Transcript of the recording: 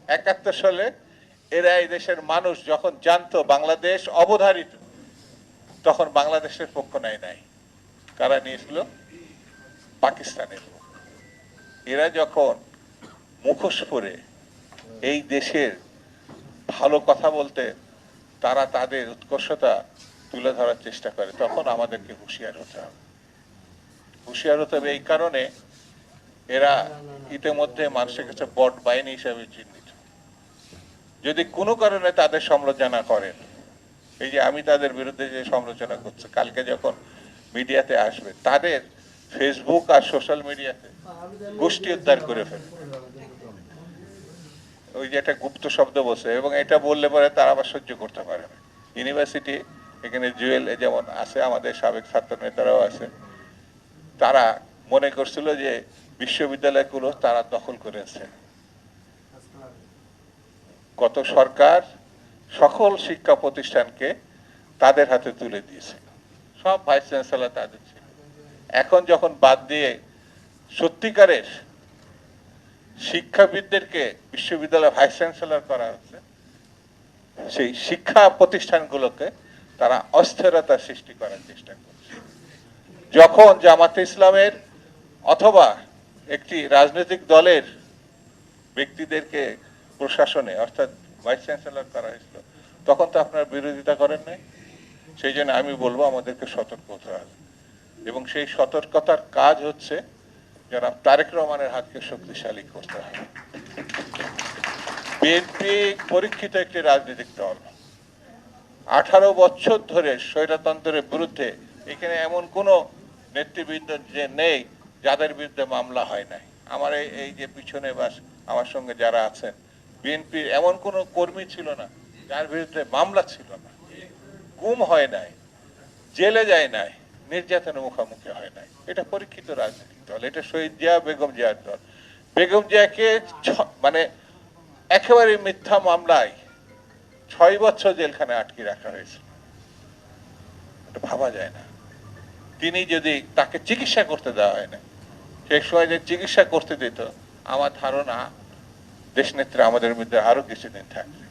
71 সালে এরা এই দেশের মানুষ যখন জানতো বাংলাদেশ অবধারিত, তখন বাংলাদেশের পক্ষ নেয় নাই। কারা নিয়েছিল? পাকিস্তানের পক্ষ। এরা যখন মুখোশ পরে এই দেশের ভালো কথা বলতে তারা তাদের উৎকর্ষতা তুলে ধরার চেষ্টা করে, তখন আমাদেরকে হুঁশিয়ার হতে হবে। হুঁশিয়ার হতে হবে এই কারণে, এরা ইতিমধ্যে মানুষের কাছে বট বাহিনী হিসাবে চিহ্নিত। যদি কোনো কারণে তাদের সমালোচনা করেন, এই যে আমি তাদের বিরুদ্ধে যে সমালোচনা করছি, কালকে যখন মিডিয়াতে আসবে তাদের ফেসবুক আর সোশ্যাল মিডিয়াতে গোষ্ঠী উদ্ধার করে ফেলবে। ওই যে একটা গুপ্ত শব্দ বসে, এবং এটা বললে পরে তারা আবার সহ্য করতে পারে না। ইউনিভার্সিটি এখানে জুয়েল যেমন আছে, আমাদের সাবেক ছাত্র নেতারাও আছে, তারা মনে করছিল যে বিশ্ববিদ্যালয়গুলো তারা দখল করেছে। গত সরকার সকল শিক্ষা প্রতিষ্ঠানকে তাদের হাতে তুলে দিয়েছিল, সব ভাইস চ্যান্সেলর তাদের ছিল। এখন যখন বাদ দিয়ে সত্যিকারের শিক্ষাবিদদেরকে বিশ্ববিদ্যালয় ভাইস চ্যান্সেলর করা হচ্ছে, সেই শিক্ষা প্রতিষ্ঠানগুলোকে তারা অস্থিরতা সৃষ্টি করার চেষ্টা করছে। যখন জামাতে ইসলামের অথবা একটি রাজনৈতিক দলের ব্যক্তিদেরকে প্রশাসনে অর্থাৎ ভাইস চ্যান্সেলর করা হয়েছিল, তখন তো আপনার বিরোধিতা করেন নাই। সেই জন্য আমি বলবো আমাদেরকে সতর্ক হতে হবে, এবং সেই সতর্কতার কাজ হচ্ছে জনাব তারেক রহমানের হাতকে শক্তিশালী করতে হবে। বিএনপি পরীক্ষিত একটি রাজনৈতিক দল, 18 বছর ধরে স্বৈরতন্ত্রের বিরুদ্ধে এখানে এমন কোন নেতৃবৃন্দ যে নেই যাদের বিরুদ্ধে মামলা হয় নাই। আমার এই যে পিছনে বা আমার সঙ্গে যারা আছেন, বিএনপির এমন কোন কর্মী ছিল না যার বিরুদ্ধে মামলা ছিল না, গুম হয় নাই, জেলে যায় নাই, নির্যাতনের মুখোমুখি হয় নাই। এটা পরীক্ষিত রাজনৈতিক দল, এটা শহীদ জিয়া বেগম জিয়ার দল। বেগম জিয়াকে মানে একেবারে মিথ্যা মামলায় 6 বছর জেলখানে আটকে রাখা হয়েছে। এটা ভাবা যায় না। তিনি যদি তাকে চিকিৎসা করতে দেওয়া হয় না, সেই সময় যে চিকিৎসা করতে দিত, আমার ধারণা দেশনেত্রী আমাদের মধ্যে আরো কিছুদিন থাকবে।